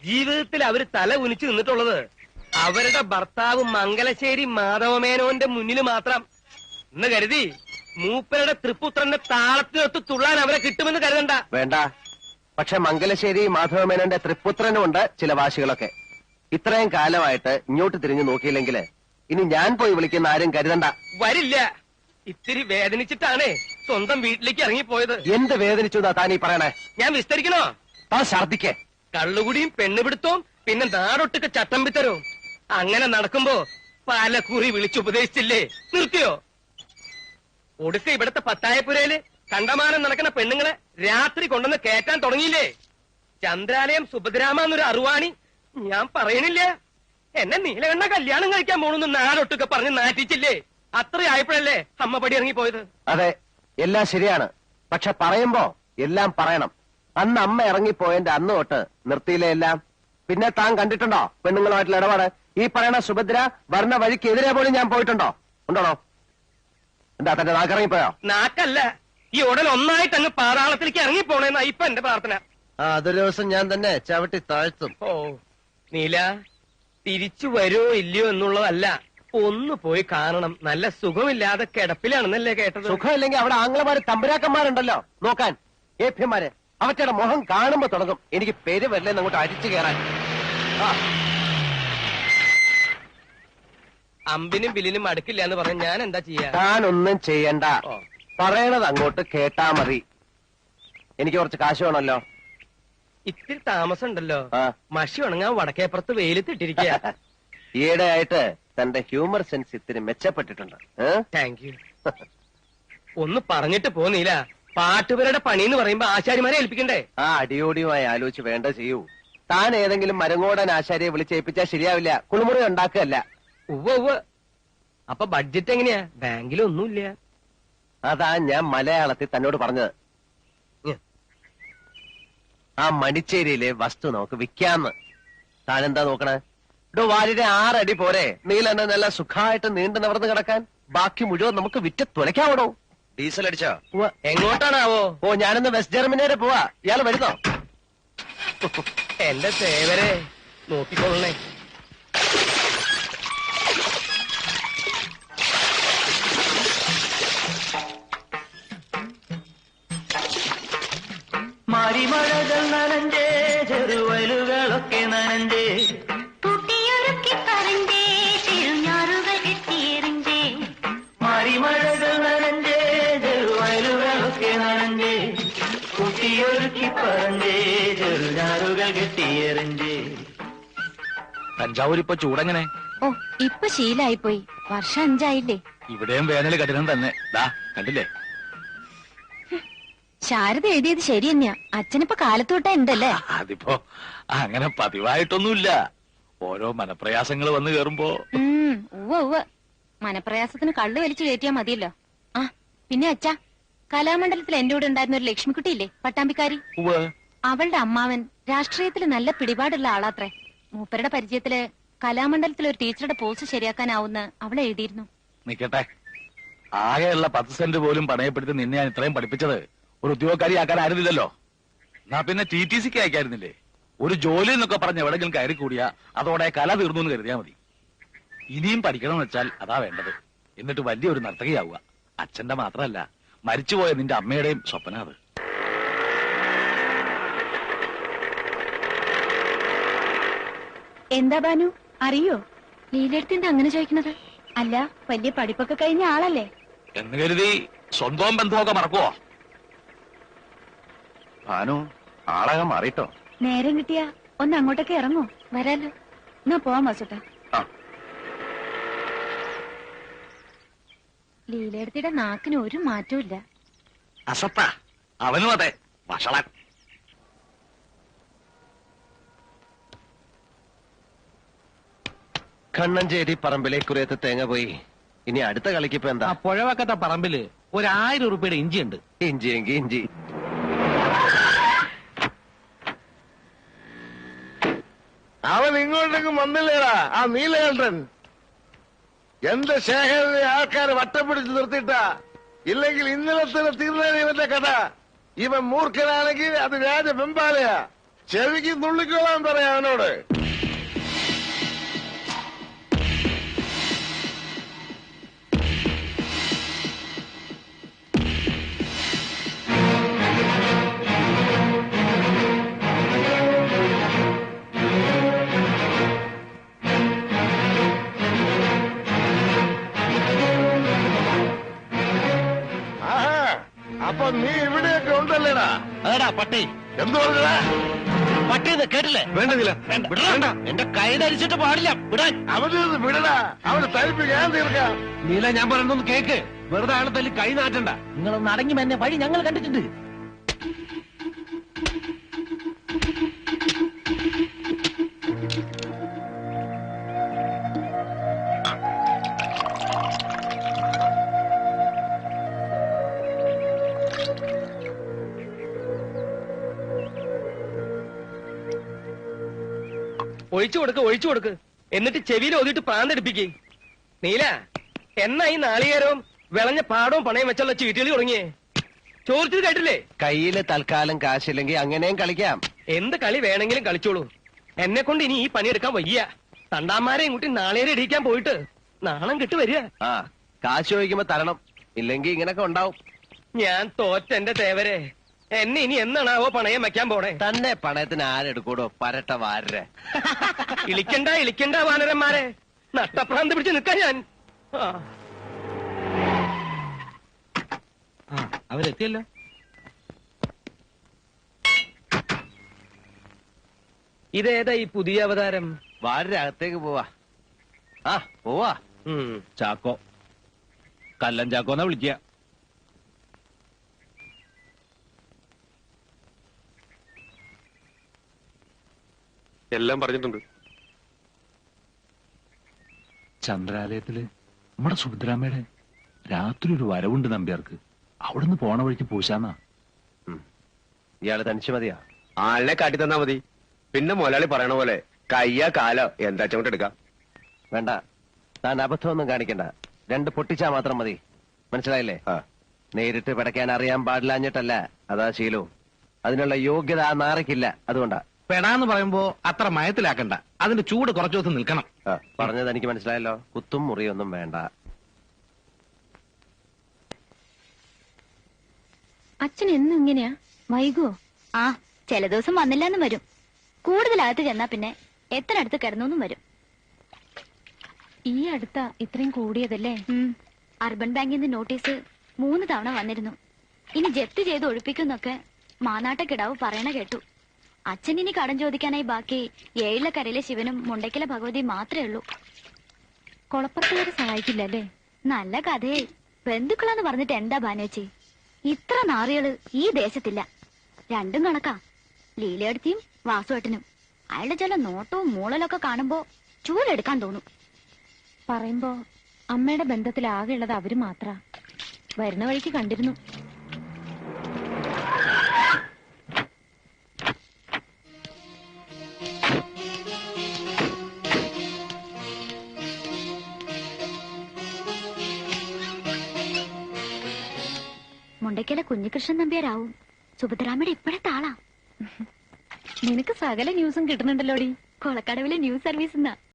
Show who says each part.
Speaker 1: ജീവിതത്തിൽ അവര് തല കുനിച്ചു നിന്നിട്ടുള്ളത് അവരുടെ ഭർത്താവ് മംഗലശ്ശേരി മാധവമേനോന്റെ മുന്നിൽ മാത്രം എന്ന് കരുതി മൂപ്പരുടെ തൃപ്പുത്രന്റെ താളത്തിനൊത്ത് തുള്ളാൻ അവരെ കിട്ടുമെന്ന് കരുതണ്ട.
Speaker 2: വേണ്ട. പക്ഷെ മംഗലശ്ശേരി മാധവമേനോന്റെ തൃപ്പുത്രനുമുണ്ട് ചില വാശികളൊക്കെ. ഇത്രയും കാലമായിട്ട് ഇങ്ങോട്ട് തിരിഞ്ഞു നോക്കിയില്ലെങ്കിൽ ഇനി ഞാൻ പോയി വിളിക്കുന്ന ആരും കരുതണ്ട.
Speaker 1: വരില്ല. ഇത്തിരി വേദനിച്ചിട്ടാണേ സ്വന്തം വീട്ടിലേക്ക് ഇറങ്ങിപ്പോയത്.
Speaker 2: എന്ത് വേദനിച്ചു എന്നാ താനീ പറയണേ?
Speaker 1: ഞാൻ വിസ്തരിക്കണോ?
Speaker 2: താൻ ഛർദിക്കേ.
Speaker 1: കള്ളുകുടിയും പെണ്ണുപിടുത്തവും പിന്നെ നാടൊട്ടുക്ക് ചട്ടം പിത്തരവും അങ്ങനെ നടക്കുമ്പോ പാലക്കുറി വിളിച്ചുപദേശിച്ചില്ലേ? നിർത്തിയോ? ഒടുക്ക ഇവിടത്തെ പത്തായപ്പുരയില് കണ്ടമാനം നടക്കുന്ന പെണ്ണുങ്ങളെ രാത്രി കൊണ്ടുവന്ന് കേറ്റാൻ തുടങ്ങിയില്ലേ? ചന്ദ്രാലയം സുഭദ്രാമ എന്നൊരു അറുവാണി ഞാൻ പറയണില്ല. എന്നെ നീലകണ്ണ കല്യാണം കഴിക്കാൻ പോണെന്ന് നാടൊട്ടുക്കെ പറഞ്ഞ് നാറ്റിച്ചില്ലേ? അത്രയായപ്പോഴല്ലേ അമ്മ പടി ഇറങ്ങിപ്പോയത്.
Speaker 2: അതെ, എല്ലാം ശരിയാണ്. പക്ഷെ പറയുമ്പോ എല്ലാം പറയണം. അന്ന് അമ്മ ഇറങ്ങിപ്പോയതിന്റെ അന്ന് തൊട്ട് നിർത്തിയില്ലേ എല്ലാം. പിന്നെ താൻ കണ്ടിട്ടുണ്ടോ പെണ്ണുങ്ങളുമായിട്ടുള്ള ഇടപാട്? ഈ പറയണ സുഭദ്ര വരുന്ന വഴിക്കെതിരെ പോലും ഞാൻ പോയിട്ടുണ്ടോ? ഉണ്ടോണോ? എന്താ തന്റെ നാക്കിറങ്ങിപ്പോയോ?
Speaker 1: നാക്കല്ല, ഈ ഉടൻ ഒന്നായിട്ട് അങ്ങ് പാതാളത്തിലേക്ക് ഇറങ്ങിപ്പോണേന്നാ ഇപ്പൊ എന്റെ പ്രാർത്ഥന.
Speaker 2: അതൊരു ദിവസം ഞാൻ തന്നെ ചവിട്ടി താഴ്ത്തും.
Speaker 1: ഓ നീല, തിരിച്ചു വരുമോ ഇല്ലയോ എന്നുള്ളതല്ല, ഒന്ന് പോയി കാണണം. നല്ല സുഖമില്ലാതെ കിടപ്പിലാണെന്നല്ലേ കേട്ടത്?
Speaker 2: സുഖമില്ലെങ്കിൽ അവിടെ ആംഗ്ലമാര് തമ്പുരാക്കന്മാരുണ്ടല്ലോ നോക്കാൻ, ഏഭ്യന്മാര്. അവറ്റയുടെ മുഖം കാണുമ്പോ തുടങ്ങും എനിക്ക് പേര് വരില്ലെന്ന് അങ്ങോട്ട് അരിച്ചു കയറാൻ.
Speaker 1: അമ്പിനും ബില്ലിനും അടുക്കില്ല എന്ന് പറഞ്ഞ ഞാൻ എന്താ ചെയ്യാ?
Speaker 2: താനൊന്നും ചെയ്യണ്ട. പറയണത് അങ്ങോട്ട് കേട്ടാ മതി. എനിക്ക് കുറച്ച് കാശ് വേണമല്ലോ.
Speaker 1: ഇത്തിരി താമസം ഉണ്ടല്ലോ. മഷി ഉണങ്ങാൻ വടക്കേപ്പുറത്ത് വെയിലത്തിട്ടിരിക്കുക.
Speaker 2: ഈയിടെ ആയിട്ട് തന്റെ ഹ്യൂമർ സെൻസ് ഇത്തിരി മെച്ചപ്പെട്ടിട്ടുണ്ട്.
Speaker 1: Thank you. ഒന്ന് പറഞ്ഞിട്ട് പോന്നീല. പാട്ടുപേരുടെ പണി എന്ന് പറയുമ്പോ ആശാരിമാരെ ഏൽപ്പിക്കണ്ടേ?
Speaker 2: അടിയോടിയുമായി ആലോചിച്ച് വേണ്ട ചെയ്യൂ. താൻ ഏതെങ്കിലും മരങ്ങോടൻ ആശാരിയെ വിളിച്ചേൽപ്പിച്ചാൽ ശരിയാവില്ല. കുളിമുറി ഉണ്ടാക്കുകയല്ല.
Speaker 1: ഉവ്വ്. അപ്പൊ ബഡ്ജറ്റ് എങ്ങനെയാ? ബാങ്കിലൊന്നുമില്ല.
Speaker 2: അതാ ഞാൻ മലയാളത്തിൽ തന്നോട് പറഞ്ഞത്. ആ മണിച്ചേരിയിലെ വസ്തു നമുക്ക് വിൽക്കാന്ന്. താനെന്താ നോക്കണേ? വാലിന്റെ 6 അടി പോരെ നീലെന്നെ നല്ല സുഖമായിട്ട് നീണ്ടു നിവർന്ന് കിടക്കാൻ? ബാക്കി മുഴുവൻ നമുക്ക് വിറ്റ് തുലയ്ക്കാവണോ? ഡീസൽ അടിച്ചോ?
Speaker 1: എങ്ങോട്ടാണാവോ?
Speaker 2: ഞാനിന്ന് വെസ്റ്റ് ജർമ്മനി വരെ പോവാ. ഇയാള് വരുന്നോ?
Speaker 1: എന്റെ സേവരെ നോക്കിക്കൊള്ളണേ.
Speaker 3: മരിമഴകൾ നനഞ്ചേ, ചെറുവയലുകളൊക്കെ നനഞ്ചേ, കുട്ടിയൊരുക്കി പറഞ്ഞേ, ചെറുഞാറുകൾ കെട്ടിയെറിഞ്ചേ. മരിമഴകൾ നനഞ്ചേ, ചെറുവയലുകളൊക്കെ നനഞ്ചേ, കുട്ടിയൊരുക്കി പറഞ്ഞേ, ചെറുഞാറുകൾ കെട്ടിയെറിഞ്ചേ.
Speaker 4: തഞ്ചാവൂരിപ്പൊ ചൂടെങ്ങനെ?
Speaker 5: ഓ, ഇപ്പൊ ശീലായിപ്പോയി. വർഷം 5 ആയില്ലേ?
Speaker 4: ഇവിടെയും വേനൽ കഠിനം തന്നെ. കണ്ടില്ലേ?
Speaker 5: ശാരദ എഴുതിയത് ശരി തന്നെയാ. അച്ഛനിപ്പോ കാലത്തോട്ടാ ഉണ്ടല്ലേ?
Speaker 4: അതിപ്പോ അങ്ങനെ പതിവായിട്ടൊന്നുമില്ല. ഓരോ മനപ്രയാസങ്ങൾ വന്നു കേറുമ്പോ.
Speaker 5: ഉവ്വ് മനപ്രയാസത്തിന് കള്ളു വലിച്ചു കയറ്റിയാ മതിയല്ലോ. ആ പിന്നെ അച്ഛാ, കലാമണ്ഡലത്തിൽ എന്റെ കൂടെ ഉണ്ടായിരുന്ന ഒരു ലക്ഷ്മിക്കുട്ടിയില്ലേ, പട്ടാമ്പിക്കാരി? അവളുടെ അമ്മാവൻ രാഷ്ട്രീയത്തിൽ നല്ല പിടിപാടുള്ള ആളാത്രേ. മൂപ്പരുടെ പരിചയത്തില് കലാമണ്ഡലത്തിൽ ഒരു ടീച്ചറുടെ പോസ്റ്റ് ശരിയാക്കാനാവുന്ന അവളെ എഴുതിയിരുന്നു.
Speaker 4: നിക്കട്ടെ, ആകെയുള്ള 10 സെന്റ് പോലും പണയപ്പെടുത്തി നിന്നെ ഞാൻ ഇത്രയും പഠിപ്പിച്ചത് ഒരു ഉദ്യോഗക്കാരിയാക്കാൻ ആയിരുന്നില്ലല്ലോ. എന്നാ പിന്നെ TTCക്ക് അയക്കായിരുന്നില്ലേ? ഒരു ജോലി എന്നൊക്കെ പറഞ്ഞ് എവിടെങ്കിലും കയറി കൂടിയാ അതോടെ കല തീർന്നു എന്ന് കരുതിയാ മതി. ഇനിയും പഠിക്കണമെന്ന് വെച്ചാൽ അതാ വേണ്ടത്. എന്നിട്ട് വലിയൊരു നർത്തകിയാവുക. അച്ഛന്റെ മാത്രമല്ല, മരിച്ചുപോയ നിന്റെ അമ്മയുടെയും സ്വപ്ന അത്.
Speaker 5: എന്താ ബാനു, അറിയോ ലീലെടുത്തിന്റെ അങ്ങനെ ചോദിക്കുന്നത്? അല്ല, വലിയ പഠിപ്പൊക്കെ കഴിഞ്ഞ ആളല്ലേ
Speaker 4: എന്ന് കരുതി സ്വന്തം ബന്ധമൊക്കെ മറക്കുവോ?
Speaker 2: ഭാനു, ആളകം മാറിട്ടോ.
Speaker 5: നേരം കിട്ടിയാ ഒന്ന് അങ്ങോട്ടൊക്കെ ഇറങ്ങോ? വരാലോ. എന്നാ പോവാം വാസുട്ടാ. ലീലയെടുത്തിയുടെ നാക്കിന് ഒരു മാറ്റവും ഇല്ല.
Speaker 4: അസത്ത അവനും അതെ, വഷളൻ.
Speaker 2: കണ്ണഞ്ചേരി പറമ്പിലേക്കുറിയത്ത് തേങ്ങ പോയി. ഇനി അടുത്ത കളിക്കിപ്പോ എന്താ?
Speaker 1: പുഴവക്കത്തെ പറമ്പില് 1000 രൂപയുടെ ഇഞ്ചി ഉണ്ട്.
Speaker 2: ഇഞ്ചിയെങ്കി ഇഞ്ചി.
Speaker 6: അവൻ ഇങ്ങോട്ടേക്ക് വന്നില്ലേടാ ആ നീലകണ്ഠൻ. എന്റെ ശേഖരനെ ആൾക്കാരെ വട്ടം പിടിച്ച് നിർത്തിയിട്ടാ. ഇല്ലെങ്കിൽ ഇന്നലെ തന്നെ തീർന്നേനെ ഇവന്റെ കഥ. ഇവൻ മൂർഖനാണെങ്കിൽ അത് രാജ വെമ്പാലയാ. ചെവിക്ക് നുള്ളിക്കോളാൻ പറയാം അവനോട്. ആഹാ, അപ്പൊ നീ ഇവിടെയൊക്കെ ഉണ്ടല്ലേടാ?
Speaker 2: അതെടാ പട്ടി,
Speaker 6: എന്തു പറഞ്ഞടാ?
Speaker 2: പട്ടിന്ന് കേട്ടില്ലേ?
Speaker 6: വേണ്ടതില്ല, വേണ്ട.
Speaker 2: എന്റെ കൈ ധരിച്ചിട്ട് പാടില്ല, വിടാൻ.
Speaker 6: അവന് വിടടാ, അവന് തരിപ്പ് ഞാൻ തീർക്കാം.
Speaker 2: നീല, ഞാൻ പറയുന്നൊന്ന് കേക്ക്. വെറുതെ ആളെ തല്ലി കൈ നാട്ടണ്ട. നിങ്ങളൊന്ന് അടങ്ങി എന്നെ വഴി ഞങ്ങൾ കണ്ടിട്ടുണ്ട്.
Speaker 1: ഒഴിച്ചു കൊടുക്ക്. എന്നിട്ട് ചെവിയിൽ ഒതിട്ട് പ്രാന്തെടുപ്പിക്കേ. നീല, എന്നാ ഈ നാളികേരവും വിളഞ്ഞ പാടവും പണയം വെച്ചുള്ള ചീട്ടുകളി തുടങ്ങിയേ? ചോദിച്ചത് കേട്ടില്ലേ?
Speaker 2: കയ്യില് തൽക്കാലം കാശില്ലെങ്കിൽ അങ്ങനെയും കളിക്കാം.
Speaker 1: എന്ത് കളി വേണമെങ്കിലും കളിച്ചോളൂ. എന്നെ കൊണ്ട് ഇനി ഈ പണിയെടുക്കാൻ വയ്യ. തണ്ടാമാരെയും കൂട്ടി നാളേരെ ഇടിക്കാൻ പോയിട്ട് നാണം കിട്ടു വരിക.
Speaker 2: ആ, കാശ് ചോദിക്കുമ്പോ തരണം, ഇല്ലെങ്കിൽ ഇങ്ങനൊക്കെ ഉണ്ടാവും.
Speaker 1: ഞാൻ തോറ്റെന്റെ തേവരെ. എന്നെ ഇനി എന്നാണാവോ പണയം വെക്കാൻ പോണേ?
Speaker 2: തന്നെ പണയത്തിന് ആരെടുക്കൂടോ, പരട്ട വാരരെ.
Speaker 1: ഇളിക്കണ്ട വാനരന്മാരെ. നട്ടപ്രാന്ത് പിടിച്ച് നിൽക്കാൻ ഞാൻ.
Speaker 2: അവരെത്തിയല്ലോ.
Speaker 1: ഇതേതാ ഈ പുതിയ അവതാരം?
Speaker 2: വാരരെ അകത്തേക്ക് പോവാ. ആ, പോവാ.
Speaker 4: ചാക്കോ, കല്ലൻ ചാക്കോന്നാ വിളിക്കുക.
Speaker 7: എല്ലാം പറഞ്ഞിട്ടുണ്ട്.
Speaker 4: ചന്ദ്രാലയത്തില് നമ്മുടെ സുഭദ്രാമ്മയുടെ രാത്രി ഒരു വരവുണ്ട് നമ്പ്യാർക്ക്. അവിടുന്ന് പോണ വഴിക്ക് പൂശാന്നാ.
Speaker 2: ഇയാള് തനിച്ച് മതിയാ?
Speaker 7: ആളിനെ കാട്ടി തന്നാ മതി. പിന്നെ മുതലാളി പറയണ പോലെ കയ്യോ കാലോ എന്താ കൊണ്ട് എടുക്കാം.
Speaker 2: വേണ്ട, താൻ അബദ്ധമൊന്നും കാണിക്കണ്ട. 2 പൊട്ടിച്ചാ മാത്രം മതി. മനസ്സിലായില്ലേ? നേരിട്ട് പിടയ്ക്കാൻ അറിയാൻ പാടില്ലാഞ്ഞിട്ടല്ല, അതാ ശീലവും. അതിനുള്ള യോഗ്യത ആ നാറയ്ക്കില്ല, അതുകൊണ്ടാ.
Speaker 8: പെടാന്ന് പറയുമ്പോ അത്ര മയത്തിലാക്കണ്ട. അതിന്റെ ചൂട് കുറച്ചു ദിവസം നിൽക്കണം.
Speaker 2: പറഞ്ഞത് എനിക്ക് മനസ്സിലായല്ലോ. കുത്തും മുറിയൊന്നും വേണ്ട.
Speaker 5: അച്ഛൻ എന്നും ഇങ്ങനെയാ? വൈകുവോ?
Speaker 9: ആ, ചില ദിവസം വന്നില്ലാന്നും വരും. കൂടുതലകത്ത് ചെന്നാ പിന്നെ എത്ര അടുത്ത് കിടന്നൊന്നും വരും.
Speaker 5: ഈ അടുത്ത ഇത്രയും കൂടിയതല്ലേ?
Speaker 9: അർബൻ ബാങ്കിൽ നിന്ന് നോട്ടീസ് 3 തവണ വന്നിരുന്നു. ഇനി ജപ്തി ചെയ്ത് ഒഴിപ്പിക്കുന്നൊക്കെ മാനാട്ടക്കിടാവ് പറയണ കേട്ടു. അച്ഛൻ ഇനി കടം ചോദിക്കാനായി ബാക്കി ഏഴിലക്കരയിലെ ശിവനും മുണ്ടയ്ക്കലെ ഭഗവതിയും മാത്രമേ ഉള്ളൂ.
Speaker 5: കൊളപ്പുറത്തുകാരെ സഹായിക്കില്ല അല്ലേ?
Speaker 9: നല്ല കഥയെ. ബന്ധുക്കളാന്ന് പറഞ്ഞിട്ട് എന്താ ബാനേച്ചി? ഇത്ര നാറികള് ഈ ദേശത്തില്ല. രണ്ടും കണക്കാ. ലീലയെടുത്തിയും വാസുവേട്ടനും. അയാളുടെ ചില നോട്ടവും മൂളലൊക്കെ കാണുമ്പോ ചൂലെടുക്കാൻ തോന്നും.
Speaker 5: പറയുമ്പോ അമ്മയുടെ ബന്ധത്തിൽ ആകെ ഉള്ളത് അവര് മാത്ര. വരുന്ന വഴിക്ക് കണ്ടിരുന്നു.
Speaker 9: മുണ്ടയ്ക്കലെ കുഞ്ഞികൃഷ്ണൻ നമ്പ്യാരാവും സുഭദ്രാമ്മയുടെ ഇപ്പോഴത്തെ ആളാ.
Speaker 5: നിനക്ക് സകല ന്യൂസും കിട്ടുന്നുണ്ടല്ലോടി.
Speaker 9: കൊളക്കടവിലെ ന്യൂസ് സർവീസ്